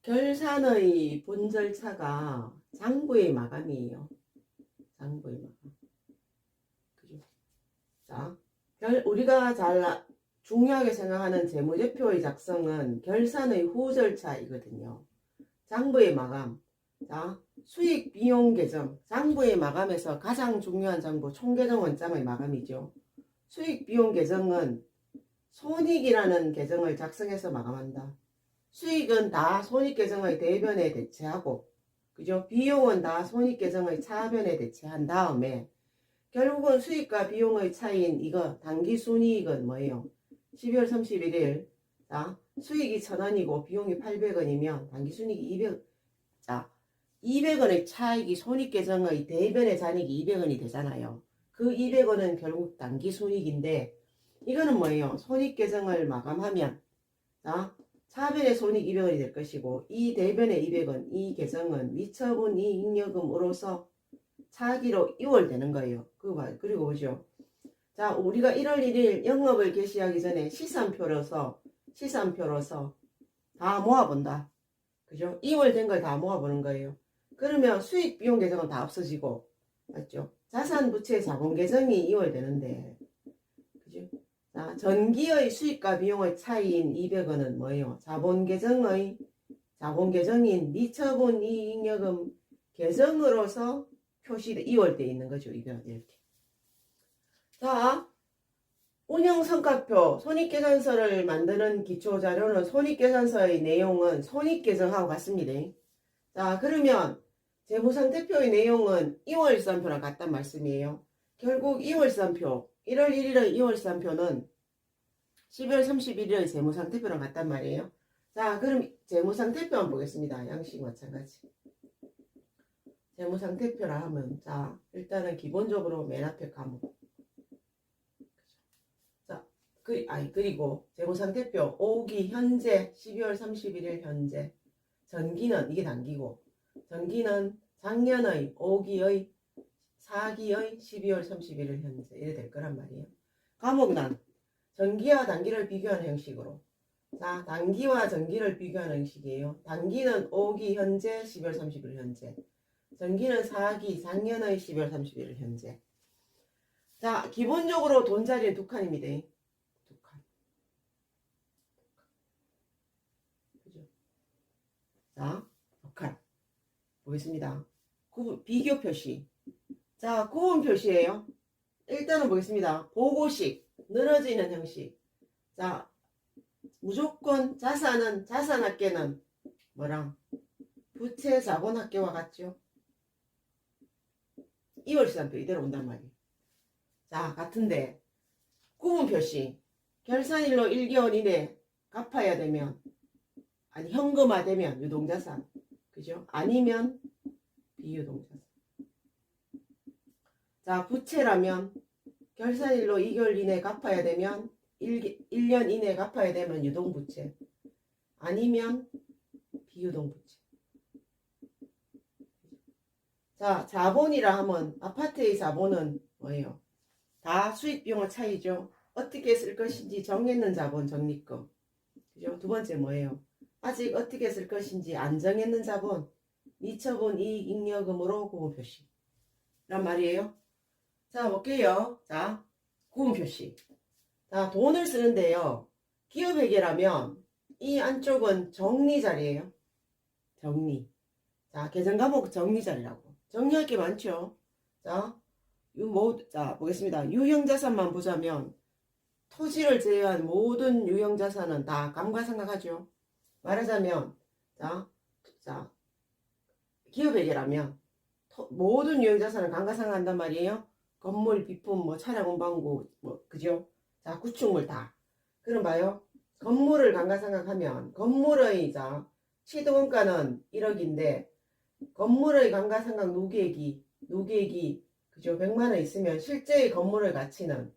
결산의 본 절차가 장부의 마감이에요. 장부의 마감. 그죠? 자, 우리가 중요하게 생각하는 재무제표의 작성은 결산의 후 절차이거든요. 장부의 마감. 자, 수익 비용 계정. 장부의 마감에서 가장 중요한 장부 총계정 원장의 마감이죠. 수익 비용 계정은 손익이라는 계정을 작성해서 마감한다. 수익은 다 손익계정의 대변에 대체하고, 그죠? 비용은 다 손익계정의 차변에 대체한 다음에, 결국은 수익과 비용의 차이인 이거, 당기순이익은 뭐예요? 12월 31일, 자, 수익이 1,000원이고 비용이 800원이면 당기순이익이 200원, 자, 200원의 차익이 손익계정의 대변의 잔익이 200원이 되잖아요. 그 200원은 결국 당기순이익인데, 이거는 뭐예요? 손익계정을 마감하면, 자, 차변의 손익 200원이 될 것이고 이 대변의 200원, 이 계정은 미처분 이익잉여금으로서 차기로 이월되는 거예요. 그리고 보죠. 자, 우리가 1월 1일 영업을 개시하기 전에 시산표로서 다 모아본다. 그죠? 이월된 걸 다 모아보는 거예요. 그러면 수익 비용 계정은 다 없어지고, 맞죠? 자산 부채 자본 계정이 이월되는데, 그죠? 자, 전기의 수익과 비용의 차이인 200원은 뭐예요? 자본 계정인 미처분 이익잉여금 계정으로서 이월되어 있는 거죠. 이렇게. 자, 운영성과표, 손익계산서를 만드는 기초자료는 손익계산서의 내용은 손익계정하고 같습니다. 자, 그러면 재무상태표의 내용은 이월산표랑 같단 말씀이에요. 결국 이월산표, 1월 1일의 이월산표는 12월 31일의 재무상태표랑 같단 말이에요. 자, 그럼 재무상태표 한번 보겠습니다. 양식 마찬가지. 재무상태표라 하면, 자, 일단은 기본적으로 맨 앞에 과목. 자, 그리고 재무상태표 5기 현재 12월 31일 현재. 전기는 이게 단기고, 전기는 작년의 5기의 4기의 12월 31일 현재. 이래 될 거란 말이에요. 과목란. 전기와 단기를 비교하는 형식으로. 자, 단기와 전기를 비교하는 형식이에요. 단기는 5기 현재 12월 30일 현재. 전기는 4기 작년의 12월 31일 현재. 자, 기본적으로 돈자리는 두 칸입니다. 두 칸. 그죠? 자, 두 칸. 보겠습니다. 비교 표시. 자, 구분 표시예요. 일단은 보겠습니다. 보고식. 늘어지는 형식. 자, 무조건 자산학계는 뭐랑? 부채 자본학계와 같죠? 이월시산표 이대로 온단 말이에요. 자, 같은데 구분 표시. 결산일로 1개월 이내 갚아야 되면, 아니 현금화되면 유동자산. 그죠? 아니면 비유동자산. 자, 부채라면 결산일로 2개월 이내 갚아야 되면 1년 이내 갚아야 되면 유동부채. 아니면 비유동부채. 자, 자본이라 하면 아파트의 자본은 뭐예요? 다 수익 비용의 차이죠. 어떻게 쓸 것인지 정했는 자본 적립금. 그죠? 두 번째 뭐예요? 아직 어떻게 쓸 것인지 안 정했는 자본. 미처분 이익 잉여금으로 구분 표시. 란 말이에요. 자, 볼게요. 자, 구분 표시. 자, 돈을 쓰는데요. 기업회계라면 이 안쪽은 정리 자리예요. 정리. 자, 계정 과목 정리 자리라고. 정리할 게 많죠. 자, 자, 보겠습니다. 유형자산만 보자면 토지를 제외한 모든 유형자산은 다 감가상각하죠. 말하자면, 자, 기업회계라면 모든 유형자산을 감가상각한단 말이에요. 건물, 비품, 뭐 차량, 운반구, 뭐 그죠? 자, 구축물 다. 그럼 봐요. 건물을 감가상각하면 건물의 시도원가는 1억인데 건물의 감가상각 누계액이 그죠? 100만 원 있으면 실제의 건물의 가치는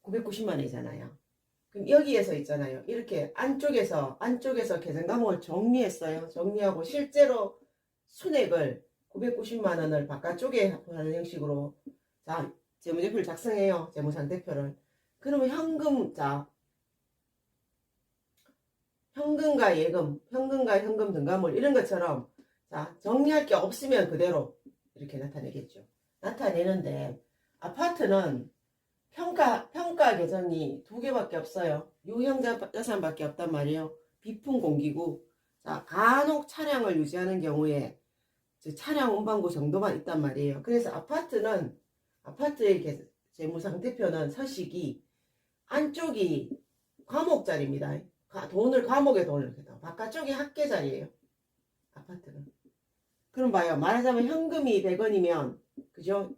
990만 원이잖아요. 그럼 여기에서 있잖아요. 이렇게 안쪽에서 계정 과목을 정리했어요. 정리하고 실제로 순액을 990만 원을 바깥쪽에 하는 형식으로 자, 재무제표를 작성해요. 재무상태표를. 그러면 현금과 예금, 현금과 현금 등가물 이런 것처럼 자 정리할 게 없으면 그대로 이렇게 나타내겠죠. 나타내는데 아파트는 평가 계정이 두 개밖에 없어요. 유형 자산밖에 없단 말이에요. 비품 공기구. 자 간혹 차량을 유지하는 경우에 차량 운반구 정도만 있단 말이에요. 그래서 아파트의 재무상태표는 서식이 안쪽이 과목자리입니다. 과목의 돈을 바깥쪽이 합계자리예요. 아파트는. 그럼 봐요. 말하자면 현금이 100원이면 그죠?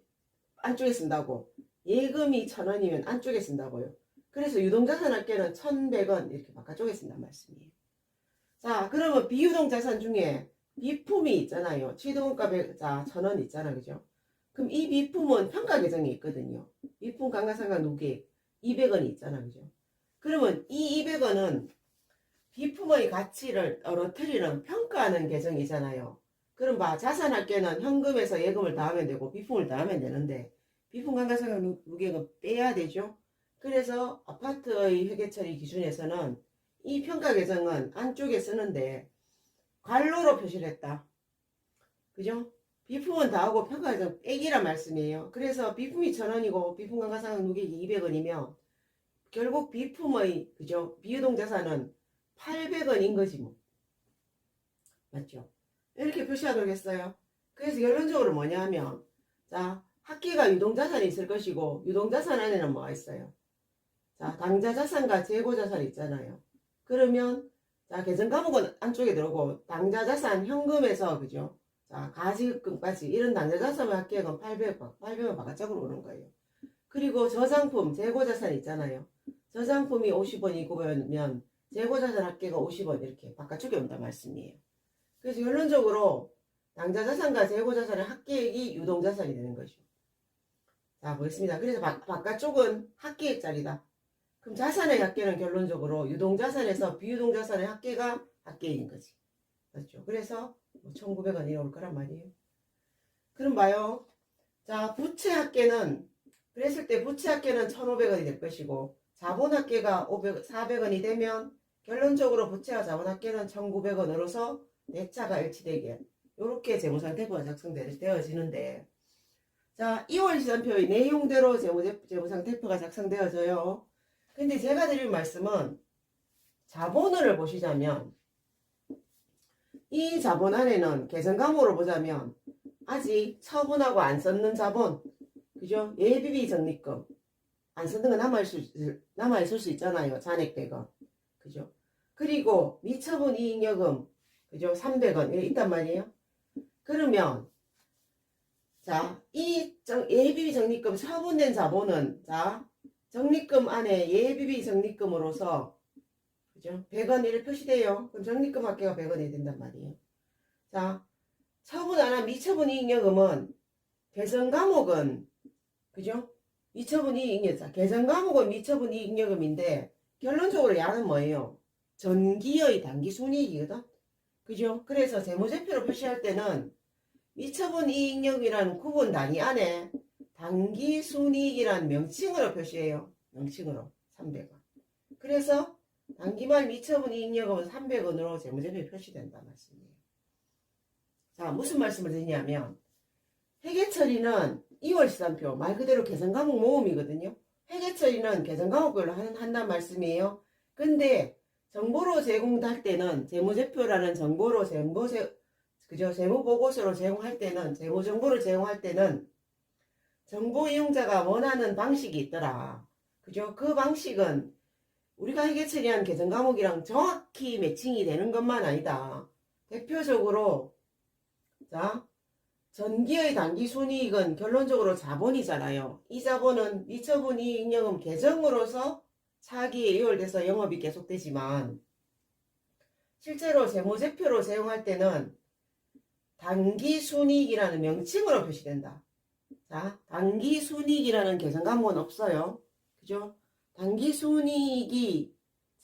안쪽에 쓴다고. 예금이 1000원이면 안쪽에 쓴다고요. 그래서 유동자산 합계는 1100원 이렇게 바깥쪽에 쓴단 말씀이에요. 자 그러면 비유동자산 중에 비품이 있잖아요. 취득원가 1000원 있잖아. 그죠? 그럼 이 비품은 평가 계정에 있거든요. 비품 감가상각 누계 200원이 있잖아. 그죠? 그러면 이 200원은 비품의 가치를 떨어뜨리는 평가하는 계정이잖아요. 그럼 자산 합계는 현금에서 예금을 더하면 되고 비품을 더하면 되는데 비품 감가상각 누계는 빼야 되죠. 그래서 아파트의 회계처리 기준에서는 이 평가 계정은 안쪽에 쓰는데 괄호로 표시를 했다. 그죠? 비품은 더하고 평가 계정 빼기란 말씀이에요. 그래서 비품이 1000원이고 비품 감가상각 누계액이 200원이면 결국 비품의 그죠? 비유동 자산은 800원인 거지 뭐. 맞죠? 이렇게 표시하도록 했어요. 그래서 결론적으로 뭐냐 하면 자 합계가 유동자산이 있을 것이고 유동자산 안에는 뭐가 있어요? 자 당자자산과 재고자산이 있잖아요. 그러면 자 계정과목은 안쪽에 들어오고 당자자산 현금에서 그죠? 자 가지금까지 이런 당자자산의 합계액은 800원 바깥쪽으로 오는 거예요. 그리고 저장품 재고자산 있잖아요. 저장품이 50원이면 재고자산 합계가 50원 이렇게 바깥쪽에 온단 말씀이에요. 그래서 결론적으로 당자자산과 재고자산의 합계액이 유동자산이 되는 거죠. 자 보겠습니다. 그래서 바깥쪽은 합계액짜리다. 그럼 자산의 합계는 결론적으로 유동자산에서 비유동자산의 합계가 합계인 거지. 맞죠? 그래서 1900원이 올 거란 말이에요. 그럼 봐요. 자 부채 합계는 그랬을 때 부채 합계는 1500원이 될 것이고 자본 합계가 400원이 되면 결론적으로 부채와 자본 합계는 1900원으로서 대차가 일치되게 이렇게 재무상태표가 작성되어지는데 자 2월 시산표의 내용대로 재무상태표가 작성되어져요. 근데 제가 드릴 말씀은 자본을 보시자면 이 자본 안에는 계정과목으로 보자면 아직 처분하고 안 썼는 자본 그죠? 예비비 적립금 안 썼는 거 남아있을 수 있잖아요. 잔액 100원 그죠? 그리고 미처분 이익여금 그죠? 300원 이게 있단 말이에요. 그러면 자 이 예비비 적립금 처분된 자본은 자 적립금 안에 예비비 적립금으로서 그죠? 100원 이렇게 표시돼요. 그럼 적립금 합계가 100원이 된단 말이에요. 자 처분 안 한 미처분 이익여금은 계정 과목은 그죠? 미처분 이익여금 계정 과목은 미처분 이익여금인데 결론적으로 양은 뭐예요? 전기의 단기 순이익이거든. 그죠? 그래서 재무제표로 표시할 때는 미처분 이익여금이라는 구분 단위 안에 단기 순이익이라는 명칭으로 표시해요. 명칭으로 300원. 그래서 단기말 미처분 이익여금은 300원으로 재무제표에 표시된다 말씀이에요. 자 무슨 말씀을 드리냐면 회계처리는 2월 시산표 말 그대로 계정과목 모음이거든요. 회계처리는 계정과목별로 한단 말씀이에요. 근데 정보로 제공할 때는 재무제표라는 정보로 그죠? 재무보고서로 제공할 때는 재무정보를 제공할 때는 정보 이용자가 원하는 방식이 있더라. 그죠? 그 방식은 우리가 회계처리한 계정과목이랑 정확히 매칭이 되는 것만 아니다. 대표적으로 자 전기의 단기 순이익은 결론적으로 자본이잖아요. 이 자본은 미처분 이익여금 계정으로서 차기에 이월돼서 영업이 계속되지만 실제로 재무제표로 제공할 때는 단기 순이익이라는 명칭으로 표시된다. 자, 단기 순이익이라는 계정 과목은 없어요. 그죠? 단기 순이익이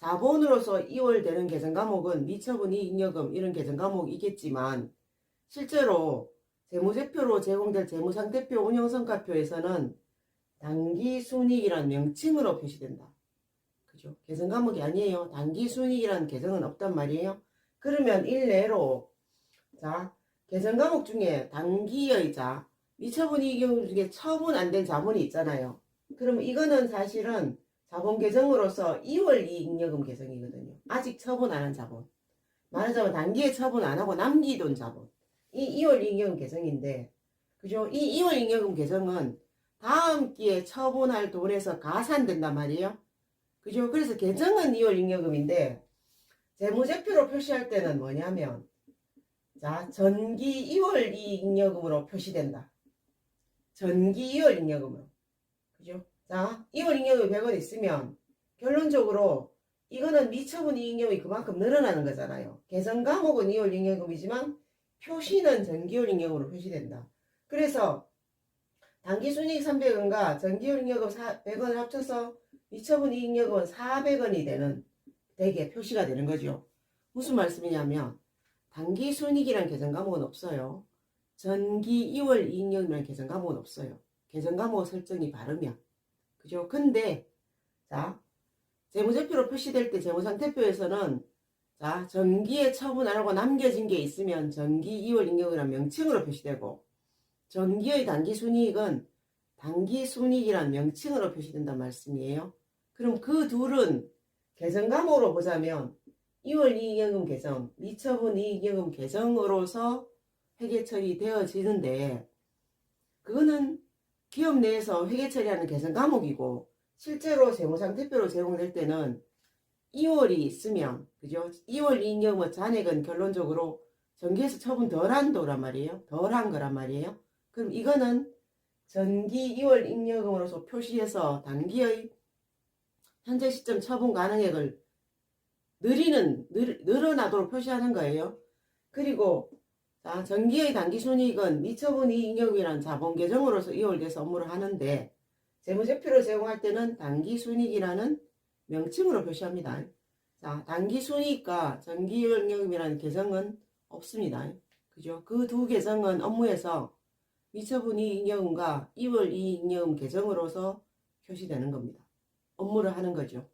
자본으로서 이월되는 계정 과목은 미처분 이익여금 이런 계정 과목이겠지만 실제로 재무제표로 제공될 재무상태표 운영성과표에서는 단기 순이익이라는 명칭으로 표시된다. 그죠? 그죠? 계정 과목이 아니에요. 단기 순이익이라는 계정은 없단 말이에요. 그러면 일례로 자, 계정 과목 중에 단기의 미처분 이익 중에 처분 안 된 자본이 있잖아요. 그럼 이거는 사실은 자본 계정으로서 2월 이익잉여금 계정이거든요. 아직 처분 안 한 자본. 말하자면 단기에 처분 안 하고 남기돈 자본. 이 2월 이익잉여금 계정인데, 그죠? 이 2월 이익잉여금 계정은 다음 기에 처분할 돈에서 가산된단 말이에요. 그죠? 그래서 계정은 2월 이익잉여금인데, 재무제표로 표시할 때는 뭐냐면, 자, 전기 2월 이익잉여금으로 표시된다. 전기 2월 잉여금으로. 그죠? 자, 2월 잉여금이 100원 있으면 결론적으로 이거는 미처분 이익잉여금이 그만큼 늘어나는 거잖아요. 계정 과목은 2월 잉여금이지만 표시는 전기 2월 잉여금으로 표시된다. 그래서 단기 순이익 300원과 전기 2월 잉여금 100원을 합쳐서 미처분 이익잉여금은 400원이 되게 표시가 되는 거죠. 무슨 말씀이냐면 단기 순이익이라는 계정 과목은 없어요. 전기 2월 이익잉여금이라는 계정 과목은 없어요. 계정 과목 설정이 바르면. 그죠? 근데, 자, 재무제표로 표시될 때 재무상태표에서는, 자, 전기에 처분 안 하고 남겨진 게 있으면 전기 2월 잉여금이라는 명칭으로 표시되고, 전기의 단기 순이익은 단기 순이익이라는 명칭으로 표시된단 말씀이에요. 그럼 그 둘은 계정 과목으로 보자면, 2월 이익잉여금 계정, 미처분 이익잉여금 계정으로서 회계 처리되어지는데 그거는 기업 내에서 회계 처리하는 계정 과목이고 실제로 재무상태표로 제공될 때는 2월이 있으면 그죠? 2월 이익잉여금 잔액은 결론적으로 전기에서 처분 덜한 도란 말이에요. 덜한 거란 말이에요. 그럼 이거는 전기 2월 잉여금으로서 표시해서 단기의 현재 시점 처분 가능액을 늘어나도록 표시하는 거예요. 그리고 자, 전기의 단기 순이익은 미처분 이익잉여금이라는 자본 계정으로서 이월돼서 업무를 하는데 재무제표로 제공할 때는 단기 순이익이라는 명칭으로 표시합니다. 자, 단기 순이익과 전기 이익잉여금이라는 계정은 없습니다. 그죠? 그 두 계정은 업무에서 미처분 이익잉여금과 2월 이익잉여금 계정으로서 표시되는 겁니다. 업무를 하는 거죠.